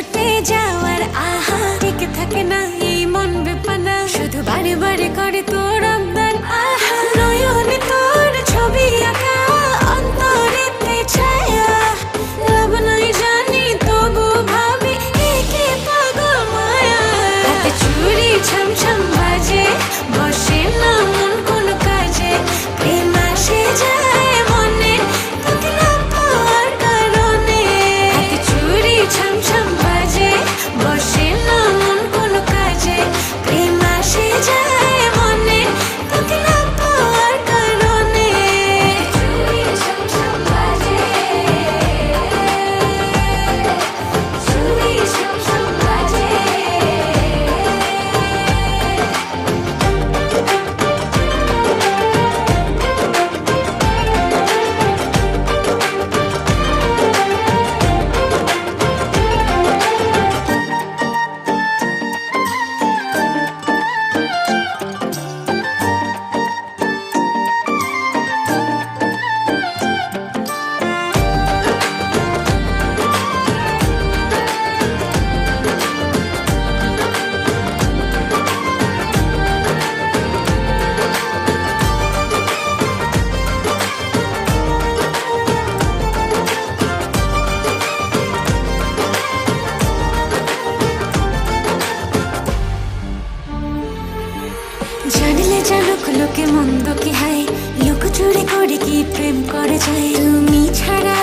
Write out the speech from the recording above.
ছুটে যাওয়ার আহা টিকে থাকে না এই মন বেপানা শুধু বারে বারে করে তোর আবদার আহা নয়নে তোর ছবি আঁকা অন্তরেতে ছায়া লাভ নাই জানি তবু ভাবি একে পাগল মায়া হাতে চুড়ি ছমছম বাজে বসে না মন কোনো কাজে প্রেম আসে যায় মনে তোকে না পাওয়ার কারণে হাতে চুড়ি ছমছম বাজে বসে না মন কোনো কাজে প্রেম আসে যায় মনে তোকে না পাওয়ার কারণে চুড়ি ছমছম বাজে চুড়ি ছমছম বাজে জানলে জানুক লোকে মন্দ কি হায় লোক চুরি করে কি প্রেম করে যায় তুমি ছাড়া